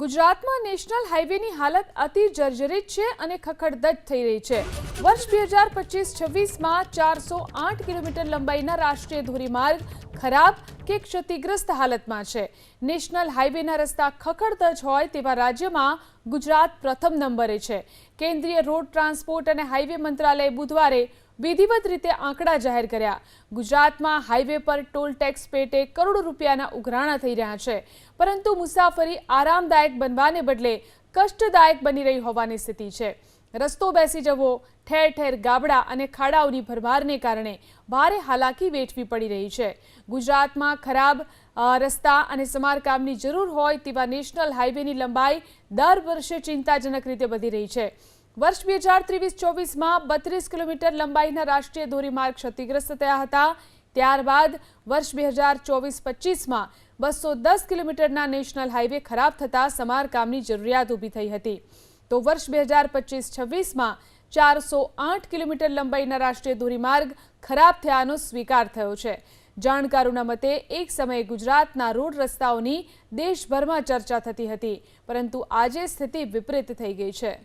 ગુજરાતમાં નેશનલ હાઈવેની હાલત અતિ જર્જરિત છે અને ખખડધજ થઈ રહી છે। વર્ષ 2025-26માં 408 કિલોમીટર લંબાઈના રાષ્ટ્રીય ધોરીમાર્ગ ખરાબ કે ક્ષતિગ્રસ્ત હાલતમાં છે। નેશનલ હાઈવેના રસ્તા ખખડધજ હોય તેવા રાજ્યમાં ગુજરાત પ્રથમ નંબરે છે। કેન્દ્રીય રોડ ટ્રાન્સપોર્ટ અને હાઈવે મંત્રાલયે બુધવારે વિધિવત રીતે આંકડા જાહેર કર્યા। ગુજરાતમાં હાઈવે પર ટોલ ટેક્સ પેટે કરોડો રૂપિયાના ઉઘરાણા થઈ રહ્યા છે, પરંતુ મુસાફરી આરામદાયક બનવાને બદલે કષ્ટદાયક બની રહી હોવાની સ્થિતિ છે। રસ્તો બેસી જવો, ઠેર ઠેર ગાબડા અને ખાડાઓની ભરમારને કારણે ભારે હાલાકી વેઠવી પડી રહી છે। ગુજરાતમાં ખરાબ રસ્તા અને સમારકામની જરૂર હોય તેવા નેશનલ હાઈવેની લંબાઈ દર વર્ષે ચિંતાજનક રીતે વધી રહી છે। વર્ષ 2023-24માં 32 કિલોમીટર લંબાઈના રાષ્ટ્રીય ધોરીમાર્ગ ક્ષતિગ્રસ્ત થયા હતા। ત્યારબાદ વર્ષ 2024-25માં 210 કિલોમીટરના નેશનલ હાઈવે ખરાબ થતાં સમારકામની જરૂરિયાત ઊભી થઈ હતી। તો વર્ષ 2025-26માં 408 કિલોમીટર લંબાઈના રાષ્ટ્રીય ધોરીમાર્ગ ખરાબ થયાનો સ્વીકાર થયો છે। જાણકારોના મતે એક સમયે ગુજરાતના રોડ રસ્તાઓની દેશભરમાં ચર્ચા થતી હતી, પરંતુ આજે સ્થિતિ વિપરીત થઈ ગઈ છે।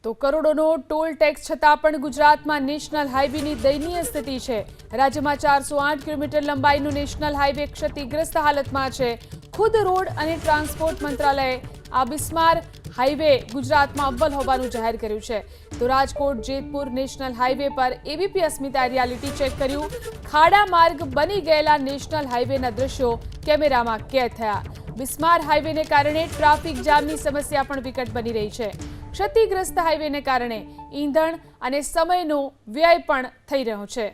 તો કરોડોનો ટોલ ટેક્સ છતાં પણ ગુજરાતમાં નેશનલ હાઈવેની દયનીય સ્થિતિ છે। રાજ્યમાં 408 કિલોમીટર લંબાઈનું નેશનલ હાઈવે ક્ષતિગ્રસ્ત હાલતમાં છે। ખુદ રોડ અને ટ્રાન્સપોર્ટ મંત્રાલયે આ બિસ્માર હાઈવે ગુજરાતમાં અવ્વલ હોવાનું જાહેર કર્યું છે। તો રાજકોટ જેતપુર નેશનલ હાઈવે પર એબીપી અસ્મિતાએ રિયાલિટી ચેક કર્યું। ખાડા માર્ગ બની ગયેલા નેશનલ હાઈવેના દ્રશ્યો કેમેરામાં કેદ થયા। બિસ્માર હાઈવેને કારણે ટ્રાફિક જામની સમસ્યા પણ વિકટ બની રહી છે। ક્ષતિગ્રસ્ત હાઈવેને કારણે ઈંધણ અને સમયનો વ્યય પણ થઈ રહ્યો છે।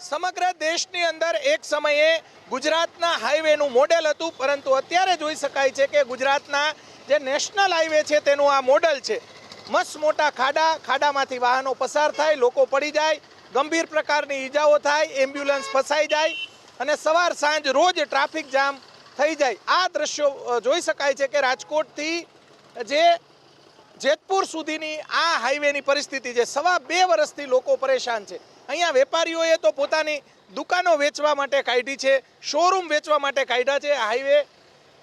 સમગ્ર દેશની અંદર એક સમયે ગુજરાતના હાઈવેનું મોડેલ હતું, પરંતુ અત્યારે જોઈ શકાય છે કે ગુજરાતના જે નેશનલ હાઈવે છે તેનું આ મોડેલ છે। મસ્ત મોટા ખાડામાંથી વાહનો પસાર થાય, લોકો પડી જાય, ગંભીર પ્રકારની ઈજાઓ થાય, એમ્બ્યુલન્સ ફસાઈ જાય અને સવાર સાંજ રોજ ટ્રાફિક જામ થઈ જાય। આ દ્રશ્યો જોઈ શકાય છે કે રાજકોટથી જે જેતપુર સુધીની આ હાઈવેની પરિસ્થિતિ છે। 2.5 વર્ષથી લોકો પરેશાન છે। અહીંયા વેપારીઓએ તો પોતાની દુકાનો વેચવા માટે કાઢી છે, શોરૂમ વેચવા માટે કાઢ્યા છે। હાઈવે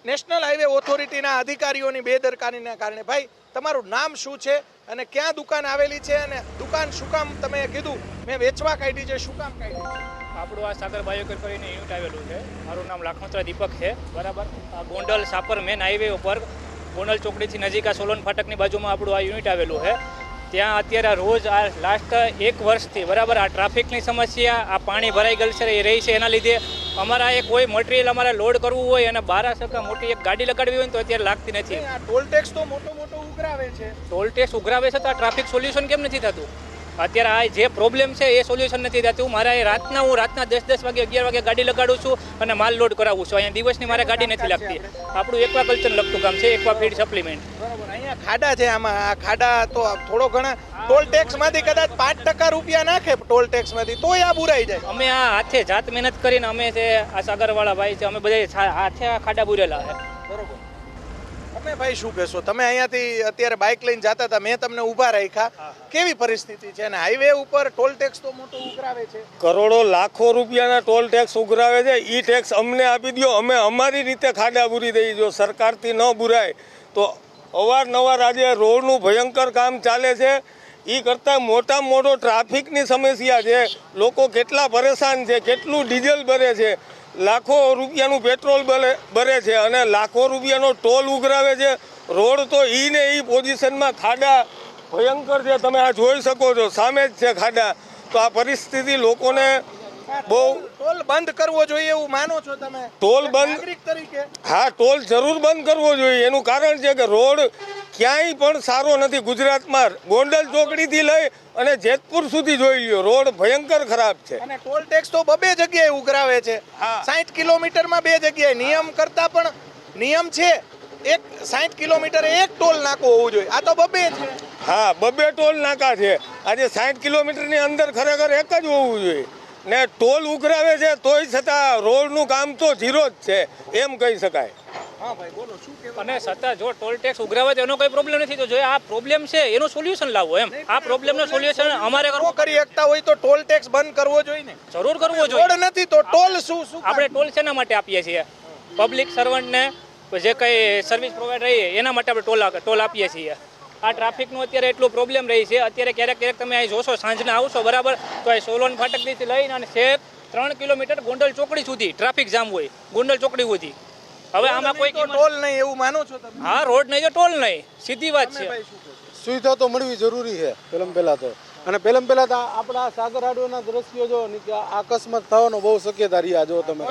નેશનલ હાઈવે ઓથોરિટીના અધિકારીઓની બેદરકારીના કારણે। ભાઈ, તમારું નામ શું છે અને ક્યાં દુકાન આવેલી છે અને દુકાન શું કામ તમે કીધું મેં વેચવા કાઢી છે, શું કામ કાઢી છે? આપણું આ સાગર બાયોકેર કરીને યુનિટ આવેલું છે। મારું નામ લાખોત્રા દીપક છે, બરાબર। આ ગોંડલ સાપર મેન હાઈવે ઉપર ગોંડલ ચોકડીથી નજીક આ સોલન ફાટકની બાજુમાં આપણું આ યુનિટ આવેલું છે। ત્યાં અત્યારે રોજ આ લાસ્ટ 1 વર્ષથી બરાબર આ ટ્રાફિકની સમસ્યા, આ પાણી ભરાઈ ગયેલ છે એ રહી છે। એના લીધે અમારા એ કોઈ મટીરિયલ અમારે લોડ કરવું હોય અને 12 સકા મોટી એક ગાડી લગાડવી હોય તો અત્યારે લાગતી નથી। ટોલ ટેક્સ તો મોટો ઉઘરાવે છે। ટોલ ટેક્સ ઉઘરાવે છે તો આ ટ્રાફિક સોલ્યુશન કેમ નથી થતું? અત્યારે આ જે પ્રોબ્લેમ છે એ સોલ્યુશન નથી થતું। મારા રાતના 10 વાગે 11 વાગે ગાડી લગાડું છું અને માલ લોડ કરાવું છું। અહીંયા દિવસની મારે ગાડી નથી લાગતી। આપણું એક્વાકલ્ચર લગતું કામ છે, એક્વા ફીડ સપ્લિમેન્ટ। બરાબર, અહીંયા ખાડા છે, આમાં આ ખાડા તો થોડો ઘણા ટોલ ટેક્સમાંથી કદાચ 5% રૂપિયા નાખે ટોલ ટેક્સમાંથી તોય આ બુરાઈ જાય। અમે આ હાથે જાત મહેનત કરીને અમે છે, આ સાગરવાળા ભાઈ છે, અમે બધા હાથે આ ખાડા બુરેલા છે। બરોબર, તમે ભાઈ શું કહેશો? તમે અહીંયાથી અત્યારે બાઇક લઈને જતા હતા, મેં તમને ઊભા રાખ્યા, કેવી પરિસ્થિતિ છે? અને હાઈવે ઉપર ટોલ ટેક્સ તો મોટો ઉઘરાવે છે, કરોડો લાખો રૂપિયાના ટોલ ટેક્સ ઉઘરાવે છે। ઈ ટેક્સ અમને આપી દો, અમે અમારી રીતે ખાડા બુરી દઈએ। જો સરકારથી ન બુરાય તો અવારનવાર આજે રોડનું ભયંકર કામ ચાલે છે। એ કરતાં મોટામાં મોટો ટ્રાફિકની સમસ્યા છે। લોકો કેટલા પરેશાન છે, કેટલું ડીઝલ ભરે છે, લાખો રૂપિયાનું પેટ્રોલ ભરે છે અને લાખો રૂપિયાનો ટોલ ઉઘરાવે છે। રોડ તો ઈ ને ઈ પોઝિશનમાં, ખાડા ભયંકર છે, તમે આ જોઈ શકો છો, સામે જ છે ખાડા। તો આ પરિસ્થિતિ લોકોને બહુ ટોલ બંધ કરવો જોઈએ એવું માનો છો તમે? ટોલ બંધ, નાગરિક તરીકે હા, ટોલ જરૂર બંધ કરવો જોઈએ। એનું કારણ છે કે રોડ ક્યાંય પણ સારો નથી ગુજરાતમાં। ગોંડલ ચોકડીથી લઈ અને જેતપુર સુધી જોઈ લ્યો, રોડ ભયંકર ખરાબ છે। અને ટોલ ટેક્સ તો 2 જગ્યાએ ઉઘરાવે છે। 60 કિલોમીટરમાં 2 જગ્યાએ નિયમ કરતા પણ નિયમ છે, 60 કિલોમીટરે એક ટોલ નાકો હોવું જોઈએ, આ તો 2 છે। હા, 2 ટોલ નાકા છે। આજે 60 કિલોમીટરની અંદર ખરેખર એક જ હોવું જોઈએ ને ટોલ ઉઘરાવે છે, તોય છતાં રોડનું કામ તો ઝીરો જ છે એમ કહી શકાય। હા ભાઈ બોલો શું કહેવા અને છતાં જો ટોલ ટેક્સ ઉઘરાવે તો એનો કોઈ પ્રોબ્લેમ નથી, તો જો આ પ્રોબ્લેમ છે એનું સોલ્યુશન લાવો એમ. આ પ્રોબ્લેમનો સોલ્યુશન અમારે માંગો કરી શકતા હોય તો ટોલ ટેક્સ બંધ કરવો જોઈએ ને. જરૂર કરવો રોડ જોઈએ. નથી તો ટોલ શું આપણે ટોલ શેના માટે આપીએ છીએ? પબ્લિક સર્વન્ટને જે કંઈ સર્વિસ પ્રોવાઈડ રહીએ એના માટે આપણે ટોલ આપીએ છીએ. આ ટ્રાફિકનો અત્યારે એટલો પ્રોબ્લેમ રહી છે. અત્યારે ક્યારેક તમે અહીં જોશો, સાંજના આવશો બરાબર, તો અહીં સોલોન ફાટકથી લઈને અને છેક 3 કિલોમીટર ગોંડલ ચોકડી સુધી ટ્રાફિક જામ હોય, ગોંડલ ચોકડી સુધી. હવે આમાં કોઈ ટોલ નહીં એવું માનો છો તમે? હા, રોડ નહીં તો ટોલ નહીં, સીધી વાત છે. ભાઈ શું કહો છો? સુવિધા તો મળવી જરૂરી છે પહેલાં તો. અને પહેલાં તો આપણા સાગર હાડોના દ્રશ્યો જો ને કે અકસ્માત થવાનો બહુ શક્યતા રહ્યા. જો તમે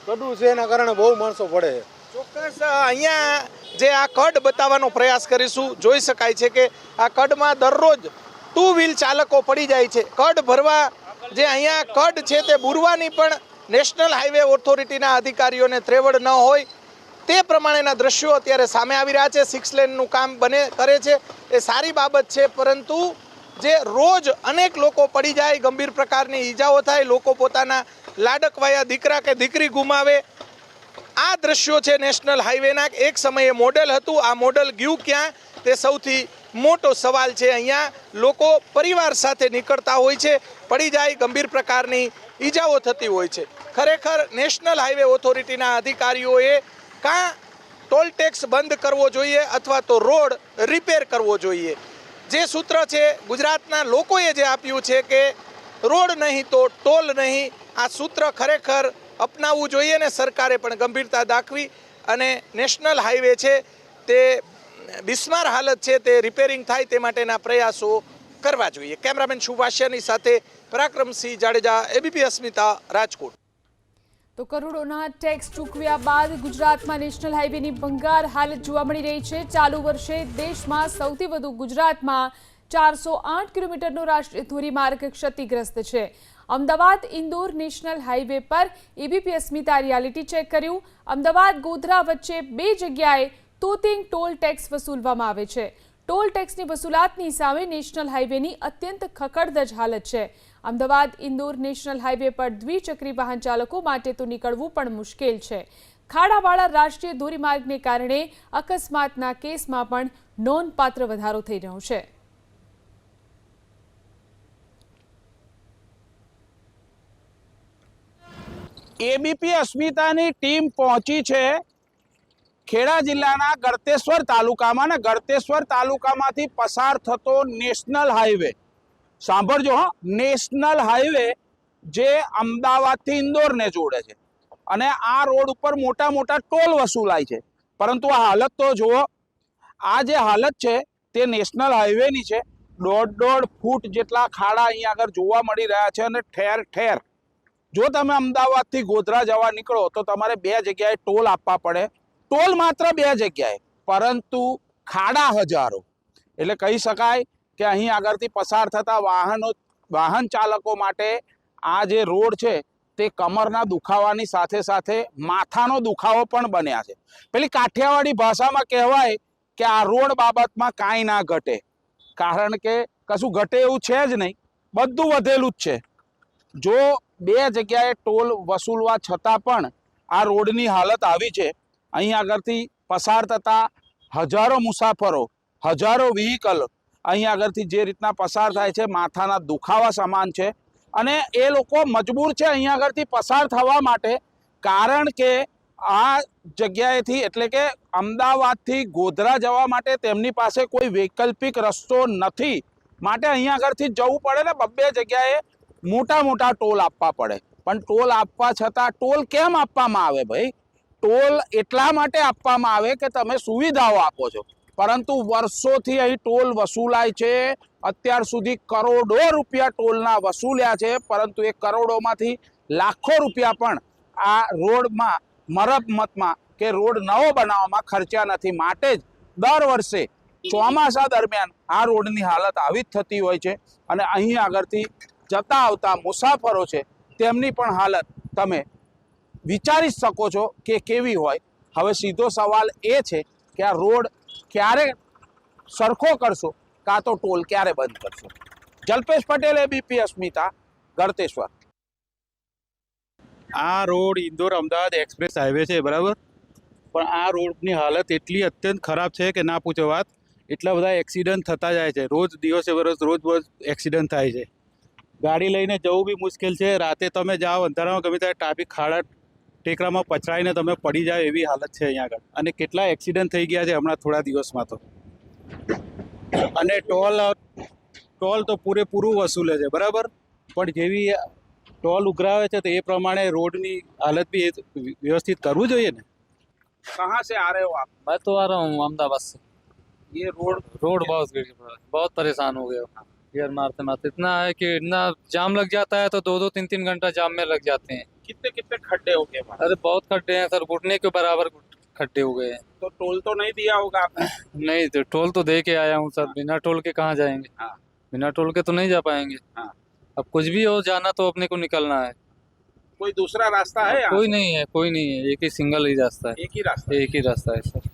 ગડું છે એના કારણે બહુ માણસો પડે છે. ચોક્કસ અહીંયા જે આ કડ બતાવવાનો પ્રયાસ કરીશું. જોઈ શકાય છે કે આ કડમાં દરરોજ 2 વ્હીલ ચાલકો પડી જાય છે. કડ ભરવા જે અહીંયા કડ છે તે બુરવાની પણ નેશનલ હાઈવે ઓથોરિટીના અધિકારીઓને ત્રેવડ ન હોય તે પ્રમાણેના દ્રશ્યો અત્યારે સામે આવી રહ્યા છે. 6 લેનનું કામ કરે છે એ સારી બાબત છે, પરંતુ જે રોજ અનેક લોકો પડી જાય, ગંભીર પ્રકારની ઈજાઓ થાય, લોકો પોતાના લાડકવાયા દીકરા કે દીકરી ગુમાવે, આ દ્રશ્યો છે નેશનલ હાઈવેના. એક સમયે મોડેલ હતું, આ મોડેલ ગયું ક્યાં તે સૌથી મોટો સવાલ છે. અહીંયા લોકો પરિવાર સાથે નીકળતા હોય છે, પડી જાય, ગંભીર પ્રકારની ઈજાઓ થતી હોય છે. ખરેખર નેશનલ હાઈવે ઓથોરિટીના અધિકારીઓએ કાં ટોલ ટેક્સ બંધ કરવો જોઈએ અથવા તો રોડ રિપેર કરવો જોઈએ. જે સૂત્ર છે ગુજરાતના લોકોએ જે આપ્યું છે કે રોડ નહીં તો ટોલ નહીં, આ સૂત્ર ખરેખર અપનાવવું જોઈએ ને સરકારે પણ ગંભીરતા દાખવી અને નેશનલ હાઈવે છે તે બિસ્માર હાલત છે તે રિપેરિંગ થાય તે માટેના પ્રયાસો કરવા જોઈએ. કેમેરામેન શુભાષ્યાની સાથે પરાક્રમસિંહ જાડેજા, એબીપી અસ્મિતા, રાજકોટ. તો કરોડોના ટેક્સ ચૂકવ્યા બાદ ગુજરાતમાં નેશનલ હાઈવેની ભંગાર હાલત જોવા મળી રહી છે. ચાલુ વર્ષે દેશમાં સૌથી વધુ ગુજરાતમાં 408 કિલોમીટરનો રાષ્ટ્રીય ધોરીમાર્ગ ક્ષતિગ્રસ્ત છે. અમદાવાદ ઇન્દોર નેશનલ હાઈવે પર એબીપી અસ્મિતા રિયાલિટી ચેક કર્યું. અમદાવાદ ગોધરા વચ્ચે 2 જગ્યાએ તોતિંગ ટોલ ટેક્સ વસૂલવામાં આવે છે. ટોલ ટેક્સની વસૂલાતની સામે નેશનલ હાઈવેની અત્યંત ખખડધજ હાલત છે. અમદાવાદ ઇન્દોર નેશનલ હાઈવે પર દ્વિચક્રી વાહન ચાલકો માટે તો નીકળવું પણ મુશ્કેલ છે. ખાડાવાળા રાષ્ટ્રીય ધોરીમાર્ગને કારણે અકસ્માતના કેસમાં પણ નોંધપાત્ર વધારો થઈ રહ્યો છે. એબીપી અસ્મિતાની ટીમ પહોંચી છે ખેડા જિલ્લાના ગળતેશ્વર તાલુકામાં, ને ગળતેશ્વર તાલુકામાંથી પસાર થતો નેશનલ હાઈવે, સાંભળજો હા, નેશનલ હાઈવે જે અમદાવાદથી ઇન્દોરને જોડે છે. અને આ રોડ ઉપર મોટા મોટા ટોલ વસૂલાય છે, પરંતુ આ હાલત તો જુઓ. આ જે હાલત છે તે નેશનલ હાઈવેની છે. 1.5 ફૂટ જેટલા ખાડા અહીંયા આગળ જોવા મળી રહ્યા છે. અને ઠેર ઠેર જો તમે અમદાવાદથી ગોધરા જવા નીકળો તો તમારે 2 જગ્યાએ ટોલ આપવા પડે. ટોલ માત્ર 2 જગ્યાએ, પરંતુ ખાડા હજારો. એટલે કહી શકાય કે અહીં આગળથી પસાર થતા વાહન ચાલકો માટે આ જે રોડ છે તે કમરના દુખાવાની સાથે સાથે માથાનો દુખાવો પણ બન્યા છે. પેલી કાઠિયાવાડી ભાષામાં કહેવાય કે આ રોડ બાબતમાં કાંઈ ના ઘટે, કારણ કે કશું ઘટે એવું છે જ નહીં, બધું વધેલું જ છે. જો 2 જગ્યાએ ટોલ વસૂલવા છતાં પણ આ રોડની હાલત આવી છે. અહીં આગળથી પસાર થતા હજારો મુસાફરો, હજારો વ્હીકલ અહીં આગળથી જે રીતના પસાર થાય છે, માથાના દુખાવા સમાન છે. અને એ લોકો મજબૂર છે અહીં આગળથી પસાર થવા માટે, કારણ કે આ જગ્યાએથી એટલે કે અમદાવાદથી ગોધરા જવા માટે તેમની પાસે કોઈ વૈકલ્પિક રસ્તો નથી. માટે અહીં આગળથી જવું પડે ને 2 જગ્યાએ મોટા મોટા ટોલ આપવા પડે. પણ ટોલ આપવા છતાં ટોલ કેમ આપવામાં આવે ભાઈ? ટોલ એટલા માટે આપવામાં આવે કે તમે સુવિધાઓ આપો છો, પરંતુ વર્ષોથી અહીં ટોલ વસૂલાય છે. અત્યાર સુધી કરોડો રૂપિયા ટોલના વસૂલ્યા છે, પરંતુ એ કરોડોમાંથી લાખો રૂપિયા પણ આ રોડમાં મરમ્મતમાં કે રોડ નવો બનાવવામાં ખર્ચ્યા નથી. માટે જ દર વર્ષે ચોમાસા દરમિયાન આ રોડની હાલત આવી જ થતી હોય છે. અને અહીં આગળથી જતા આવતા મુસાફરો છે તેમની પણ હાલત તમે વિચારી શકો છો કે કેવી હોય. હવે સીધો સવાલ એ છે કે આ રોડ ક્યારે સરખો કરશો, કાં તો ટોલ ક્યારે બંધ કરશો? જલ્પેશ પટેલ, એબીપી અસ્મિતા, પણ આ રોડની હાલત એટલી અત્યંત ખરાબ છે કે ના પૂછો વાત. એટલા બધા એક્સિડન્ટ થતા જાય છે, રોજ દિવસે રોજ એક્સિડન્ટ થાય છે. ગાડી લઈને જવું બી મુશ્કેલ છે. રાતે તમે જાઓ અંધારામાં ગમે ત્યારે ટ્રાફિક ખાડા ટેકરામાં પછડાઈને તમે પડી જાઓ એવી હાલત છે અહીંયા આગળ. અને કેટલા એક્સિડન્ટ થઈ ગયા છે હમણાં થોડા દિવસમાં તો. અને ટોલ તો પૂરેપૂરું વસૂલે છે બરાબર, પણ જેવી ટોલ ઉઘરાવે છે તો એ પ્રમાણે રોડની હાલત બી વ્યવસ્થિત કરવું જોઈએ ને. कहाँ से आ रहे हो आप? मैं तो आ रहा हूँ अहमदाबाद से। ये रोड रोड बहुत परेशान हो गए हो। गियर मारते मारते इतना है कि इतना जाम लग जाता है तो 2-2 3-3 घंटा जाम में लग जाते हैं। कितने कितने खड्डे हो गए वहाँ? अरे बहुत खड्डे हैं सर, घुटने के बराबर खड्डे हो गए हैं। तो टोल तो नहीं दिया होगा आपने? नहीं तो टोल तो दे के आया हूँ सर, बिना टोल के कहाँ जाएंगे? हाँ। बिना टोल के तो नहीं जा पाएंगे। हाँ। अब कुछ भी हो जाना तो अपने को निकलना है। कोई दूसरा रास्ता है यहाँ? कोई नहीं है, कोई नहीं है, एक ही सिंगल ही रास्ता है। एक ही रास्ता एक ही रास्ता है सर।